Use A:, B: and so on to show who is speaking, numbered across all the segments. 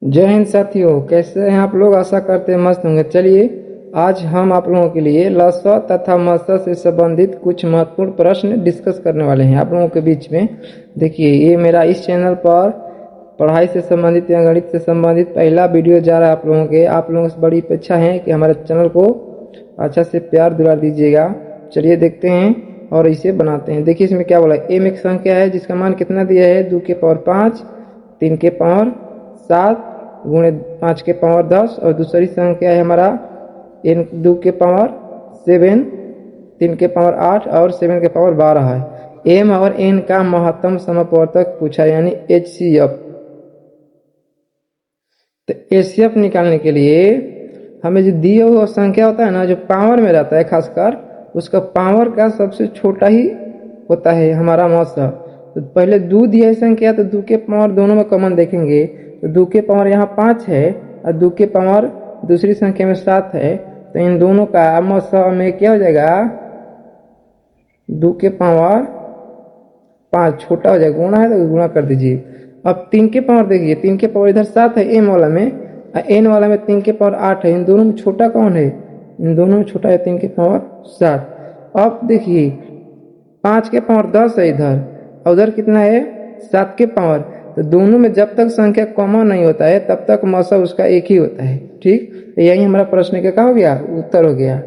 A: जय हिंद साथियों, कैसे हैं आप लोग। आशा करते हैं मस्त होंगे। चलिए आज हम आप लोगों के लिए लसा तथा मसा से संबंधित कुछ महत्वपूर्ण प्रश्न डिस्कस करने वाले हैं आप लोगों के बीच में। देखिए, ये मेरा इस चैनल पर पढ़ाई से संबंधित या गणित से संबंधित पहला वीडियो जा रहा है आप लोगों के। आप लोगों से बड़ी अपेक्षा है कि हमारे चैनल को अच्छा से प्यार दुलार दीजिएगा। चलिए देखते हैं और इसे बनाते हैं। देखिए इसमें क्या बोला है। एम एक संख्या है जिसका मान कितना दिया है, 2 के पावर 5, 3 के पावर 7 गुणे 5 के पावर 10। और दूसरी संख्या है हमारा एन 2 के पावर 7, 3 के पावर 8 और 7 के पावर 12 है। एम और एन का महत्तम समवर्तक पूछा यानी एचसीएफ। तो एचसीएफ निकालने के लिए हमें जो दिया हुआ संख्या होता है ना, जो पावर में रहता है खासकर, उसका पावर का सबसे छोटा ही होता है हमारा मौसा। तो पहले 2 दिया है संख्या, तो 2 के पावर दोनों में कॉमन देखेंगे। तो 2 के पावर यहाँ 5 है और 2 के पावर दूसरी संख्या में 7 है। तो इन दोनों का मौसा में क्या हो जाएगा, 2 के पावर 5 छोटा हो जाएगा, गुणा है तो गुणा कर दीजिए। अब 3 के पावर देखिए, 3 के पावर इधर 7 है एम वाला में, एन वाला में 3 के पावर 8 है। इन दोनों में छोटा कौन है, इन दोनों में छोटा है 3 के पावर 7। अब देखिए 5 के पावर 10 है इधर, और उधर कितना है 7 के पावर। तो दोनों में जब तक संख्या कॉमन नहीं होता है तब तक मौसा उसका एक ही होता है। ठीक, तो यही हमारा प्रश्न का क्या हो गया, उत्तर हो गया।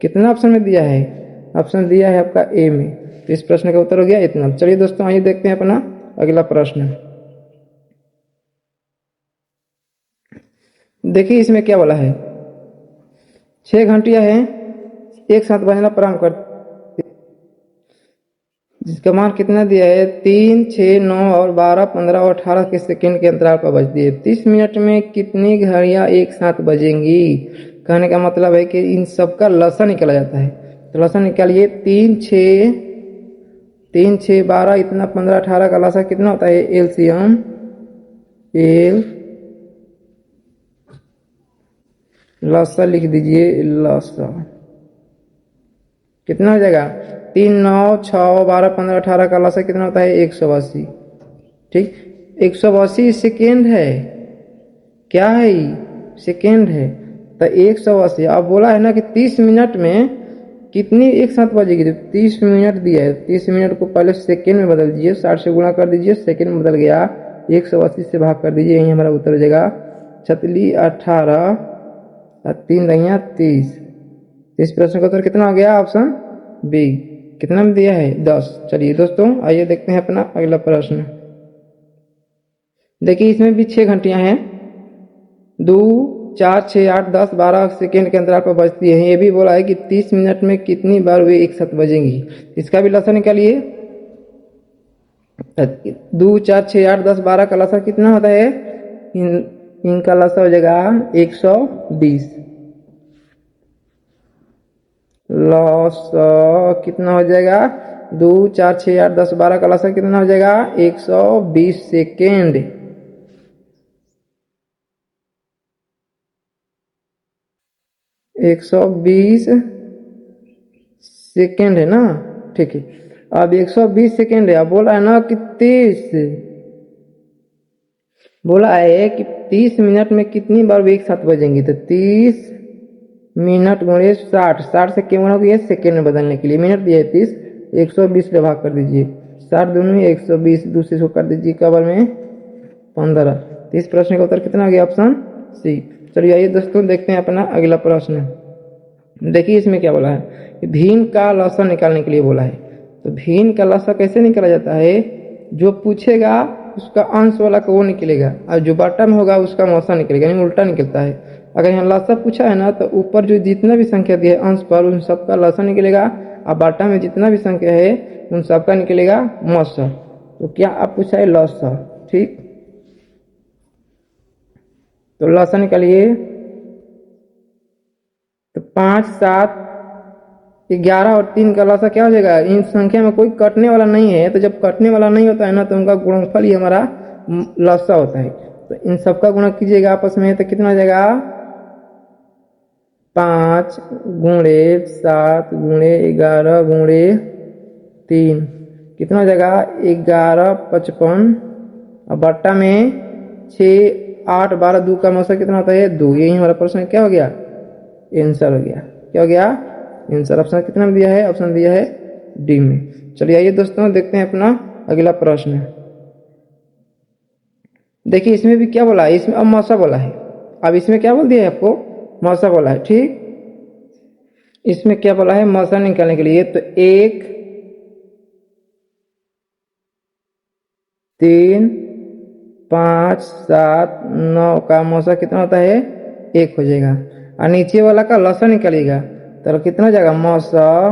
A: कितना ऑप्शन में दिया है, ऑप्शन दिया है आपका ए में। तो इस प्रश्न का उत्तर हो गया इतना। चलिए दोस्तों आइए देखते हैं अपना अगला प्रश्न। देखिए इसमें क्या बोला है, 6 घंटियां हैं एक साथ बजना प्रारंभ कर, जिसका मान कितना दिया है, 3, 6, 9 और 12, 15 और 18 के सेकंड के अंतराल पर बजती है। 30 मिनट में कितनी घड़ियां एक साथ बजेंगी। कहने का मतलब है कि इन सब का लसा निकाला जाता है। तो लसा निकालिए, 3, 6, 12, इतना 15, 18 का लसा कितना होता है, एलसीएम एल लसा लिख दीजिए। लसा कितना हो जाएगा, 3, 9, 6, 12, 15, 18 का लसा कितना होता है, 180। ठीक, 180 सेकेंड है, क्या है सेकेंड है। तो 180, अब बोला है ना कि 30 मिनट में कितनी एक साथ बजेगी। तो 30 मिनट दिया है, 30 मिनट को पहले सेकेंड में बदल दीजिए, 60 से गुणा कर दीजिए, सेकेंड में बदल गया, 180 से भाग कर दीजिए, यही हमारा उत्तर हो जाएगा। 18 और 3 दहिया 30। इस प्रश्न का उत्तर कितना हो गया, ऑप्शन बी। कितना में दिया है, 10। चलिए दोस्तों आइए देखते हैं अपना अगला प्रश्न। देखिए इसमें भी 6 घंटियां हैं, 2, 4, 6, 8, 10, 12 सेकेंड के अंतराल पर बजती है। ये भी बोला है कि 30 मिनट में कितनी बार वे एक साथ बजेंगी। इसका भी लसा निकालिए। 2, 4, 6, 8, 10, 12 का लसा कितना होता है, इनका लसा हो जाएगा 120। लसा कितना हो जाएगा, 2, 4, 6, 8, 10, 12 का लसा कितना हो जाएगा, 120 सेकेंड। एक 120 सेकेंड है ना, ठीक है। अब 120 सेकेंड है, अब बोला है ना कि 30, बोला है कि 30 मिनट में कितनी बार वे एक साथ बजेंगी। तो 30 मिनट गुणे 60, 60 से क्यों गुणा किया, सेकेंड में बदलने के लिए। मिनट दिया है 30, 120 से भाग कर दीजिए, 60 दूनी 120, दूसरे को कर दीजिए कवर में 15। तो इस प्रश्न का उत्तर कितना हो गया, ऑप्शन सी। चलिए आइए दोस्तों देखते हैं अपना अगला प्रश्न। देखिए इसमें क्या बोला है, भिन्न का लसा निकालने के लिए बोला है। तो भिन्न का लसा कैसे निकाला जाता है, जो पूछेगा उसका अंश वाला का वो निकलेगा, और जो बाटा में होगा उसका मौसा निकलेगा, यानी उल्टा निकलता है। अगर यहाँ लसा पूछा है ना, तो ऊपर जो जितना भी संख्या दिया है अंश पर, उन सबका लसा निकलेगा, और बाटा में जितना भी संख्या है उन सबका निकलेगा मौसा। तो क्या आप पूछा है, लसा। ठीक, तो लसा निकालिए। तो 5, 7, 11 और 3 का लसा क्या हो जाएगा, इन संख्या में कोई कटने वाला नहीं है। तो जब कटने वाला नहीं होता है ना, तो उनका गुणनफल ही हमारा लसा होता है। तो इन सबका गुणा कीजिएगा आपस में, तो कितना हो जाएगा, 5 गुणे 7 गुणे 11 गुणे 3, कितना हो जाएगा, 11, 55, और बट्टा में 6 8 12 2 का मौसा कितना होता है 2। यही हमारा प्रश्न क्या हो गया, आंसर हो गया। क्या हो गया, आंसर। ऑप्शन कितना में दिया है, ऑप्शन दिया है डी में। चलिए आइए दोस्तों देखते हैं अपना अगला प्रश्न। देखिए इसमें भी क्या बोला है, इसमें अब मौसा बोला है। अब इसमें क्या बोल दिया है आपको, मौसा बोला है। ठीक, इसमें क्या बोला है, मौसा निकालने के लिए तो 1 3 5 7 9 का मौसा कितना होता है 1 हो जाएगा। और नीचे वाला का लसा निकालिएगा तो कितना हो जाएगा, मौसा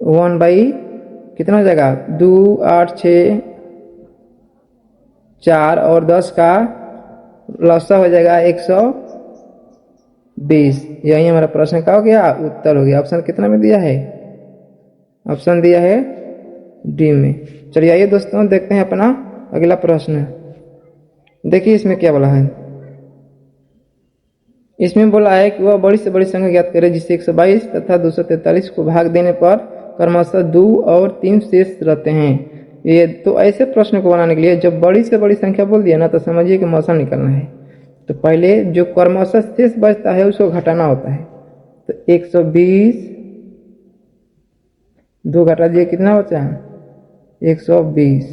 A: 1 बाई कितना हो जाएगा 2 8 6 4 और 10 का लसा हो जाएगा 120। यही हमारा प्रश्न का हो गया, उत्तर हो गया। ऑप्शन कितना में दिया है, ऑप्शन दिया है डी में। चलिए आइए दोस्तों देखते हैं अपना अगला प्रश्न। देखिए इसमें क्या बोला है, इसमें बोला है कि वह बड़ी से बड़ी संख्या ज्ञात करे जिससे 122 तथा 243 को भाग देने पर क्रमशः 2 और 3 शेष रहते हैं। ये तो ऐसे प्रश्न को बनाने के लिए जब बड़ी से बड़ी संख्या बोल दिया ना तो समझिए कि मौसा निकलना है। तो पहले जो क्रमशः शेष बचता है उसको घटाना होता है। तो 120 2 घटा दिए कितना बचा है 120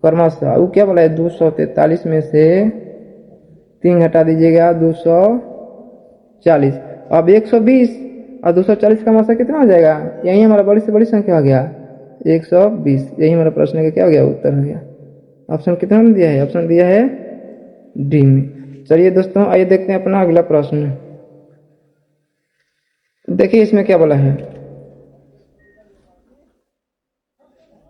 A: क्रमशः। वो क्या बोला है 243 में से 3 घटा दीजिएगा 240। अब 120 और 240 का मौसा कितना हो जाएगा, यही हमारा बड़ी से बड़ी संख्या हो गया 120। यही हमारा प्रश्न का क्या हो गया, उत्तर हो गया। ऑप्शन कितना में दिया है, ऑप्शन दिया है डी में। चलिए दोस्तों आइए देखते हैं अपना अगला प्रश्न। देखिए इसमें क्या बोला है।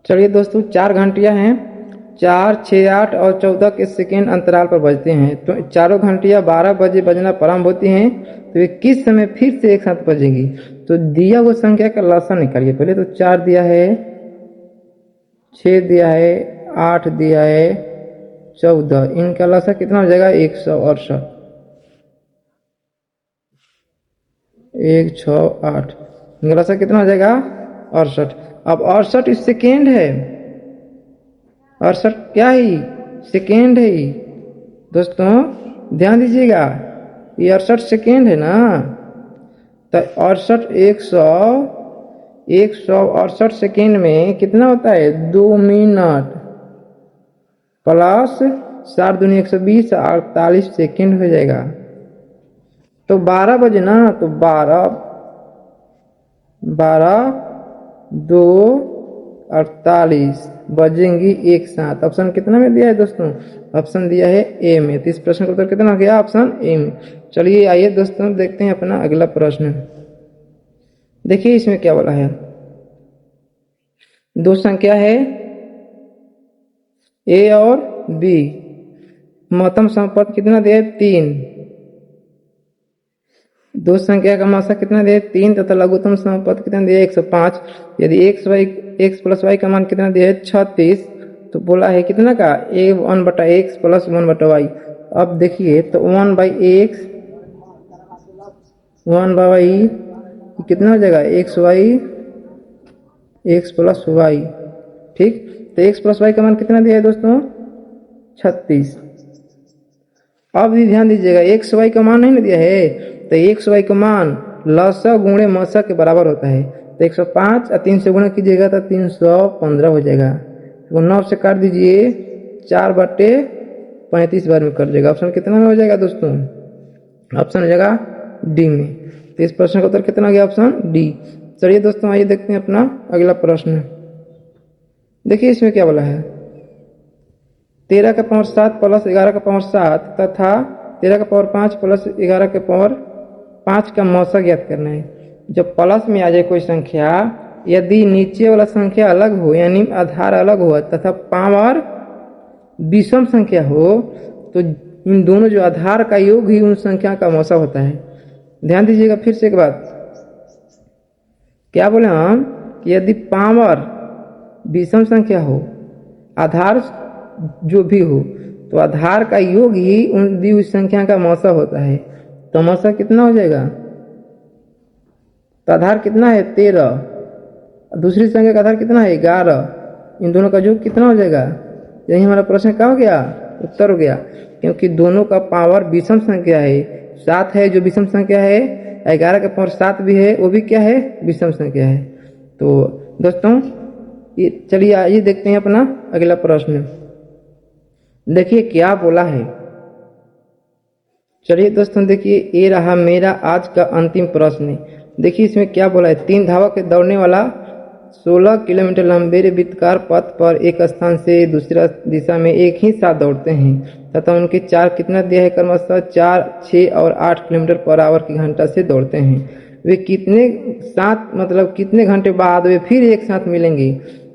A: चलिए दोस्तों 4 घंटियां हैं, 4 6 8 और 14 के सेकेंड अंतराल पर बजते हैं। तो चारों घंटियां 12 बजे बजना प्रारंभ होती हैं, तो वे किस समय फिर से एक साथ बजेंगी। तो दिया हुआ संख्या का लसा निकालिए। पहले तो 4 दिया है, 6 दिया है, 8 दिया है, 14, इनका लसा कितना हो जाएगा 168। 1 6 8 इनका लसा कितना हो जाएगा 68। अब 68 सेकेंड है, 68 क्या है सेकेंड है दोस्तों, ध्यान दीजिएगा ये 68 सेकेंड है ना। तो 68 168 सेकेंड में कितना होता है 2 मिनट प्लस 4 दूनी 120 48 सेकेंड हो जाएगा। तो 12 बजे ना, तो 12 2 48 बजेंगी एक साथ। ऑप्शन कितना में दिया है दोस्तों, ऑप्शन दिया है ए में। तो इस प्रश्न का उत्तर कितना हो गया, ऑप्शन ए में। चलिए आइए दोस्तों देखते हैं अपना अगला प्रश्न। देखिए इसमें क्या बोला है, दो संख्या है ए और बी, महत्तम समपद कितना दिया है 3। दो संख्या का मौसा कितना दिया है 3 तथा लघुत्तम समपद कितना दिया है 105। यदि x प्लस वाई का मान कितना दिया है 36, तो बोला है कितना का a 1/x प्लस 1/y। अब देखिए तो 1/x 1/y कितना हो जाएगा x प्लस y। ठीक, तो x प्लस y का मान कितना दिया है दोस्तों 36। अब भी ध्यान दीजिएगा x y का मान नहीं ना दिया है, तो x y का मान लसा गुणे मौसा के बराबर होता है। तो 105 और 3 से गुणा कीजिएगा तो 315 हो जाएगा। तो 9 से काट दीजिए 4/35 बार में कट जाएगा। ऑप्शन कितना में हो जाएगा दोस्तों, ऑप्शन हो जाएगा डी में। तो इस प्रश्न का उत्तर कितना हो गया, ऑप्शन डी। चलिए दोस्तों आइए देखते हैं अपना अगला प्रश्न। देखिए इसमें क्या बोला है, 13 का पावर 7 प्लस 11 का पावर 7 तथा 13 का पावर 5 प्लस 11 के पावर 5 का मौसा ज्ञात करना है। जब प्लस में आ जाए कोई संख्या, यदि नीचे वाला संख्या अलग हो यानी आधार अलग हो तथा पावर विषम संख्या हो, तो इन दोनों जो आधार का योग ही उन संख्या का मौसा होता है। ध्यान दीजिएगा फिर से एक बात, क्या बोले हम कि यदि पावर विषम संख्या हो, आधार जो भी हो, तो आधार का योग ही उन दी हुई संख्या का मौसा होता है। तो मौसा कितना हो जाएगा, तो आधार कितना है 13, दूसरी संख्या का आधार कितना है 11, इन दोनों का योग कितना हो जाएगा। यही हमारा प्रश्न क्या हो गया, उत्तर हो गया, क्योंकि दोनों का पावर विषम संख्या है। 7 है जो विषम संख्या है, 11 का पावर 7 भी है, वो भी क्या है, विषम संख्या है। तो दोस्तों ये चलिए आइए देखते हैं अपना अगला प्रश्न। देखिए क्या बोला है। चलिए दोस्तों देखिए, ये रहा मेरा आज का अंतिम प्रश्न। देखिए इसमें क्या बोला है। 3 धावक दौड़ने वाला 16 किलोमीटर लंबे वृत्ताकार पथ पर एक स्थान से दूसरा दिशा में एक ही साथ दौड़ते हैं तथा उनके चार कितना दिया है, क्रमशः 4, 6 और 8 किलोमीटर पर आवर की घंटा से दौड़ते हैं। वे कितने साथ मतलब कितने घंटे बाद वे फिर एक साथ मिलेंगे।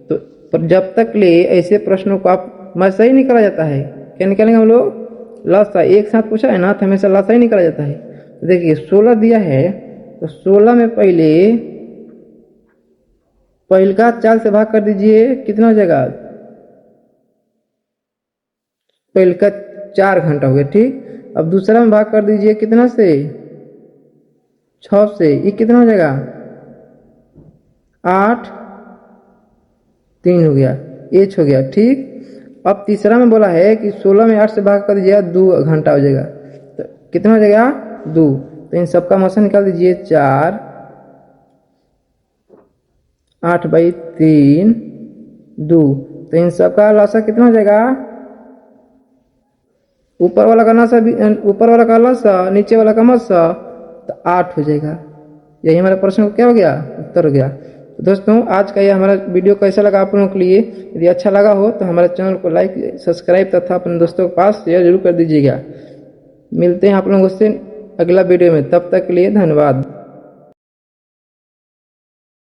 A: तो पर जब तक ले ऐसे प्रश्नों को आप सही निकाला जाता है, क्या निकालेंगे हम लोग, लसा। एक साथ पूछा है ना तो हमेशा लसा ही निकाला जाता है। तो देखिए 16 दिया है, तो 16 में पहले का 4 से भाग कर दीजिए, कितना हो जाएगा, पहले का 4 घंटा हो गया, ठीक। अब दूसरा में भाग कर दीजिए कितना से, 6 से, ये कितना हो जाएगा, 8, 3 हो गया, एच हो गया, ठीक। अब तीसरा में बोला है कि 16 में 8 से भाग कर दीजिएगा, 2 घंटा हो जाएगा, तो कितना हो जाएगा, 2। तो इन सबका मोशन निकाल दीजिए, 4, 8/3, 2। तो इन सबका लसा कितना हो जाएगा, ऊपर वाला का लसा, ऊपर वाला का लसा, नीचे वाला का मसा, तो 8 हो जाएगा। यही हमारे प्रश्न को क्या हो गया, उत्तर हो गया। तो दोस्तों आज का ये हमारा वीडियो कैसा लगा आप लोगों के लिए। यदि अच्छा लगा हो तो हमारे चैनल को लाइक, सब्सक्राइब तथा अपने दोस्तों के पास शेयर जरूर कर दीजिएगा। मिलते हैं आप लोगों से अगला वीडियो में, तब तक के लिए धन्यवाद।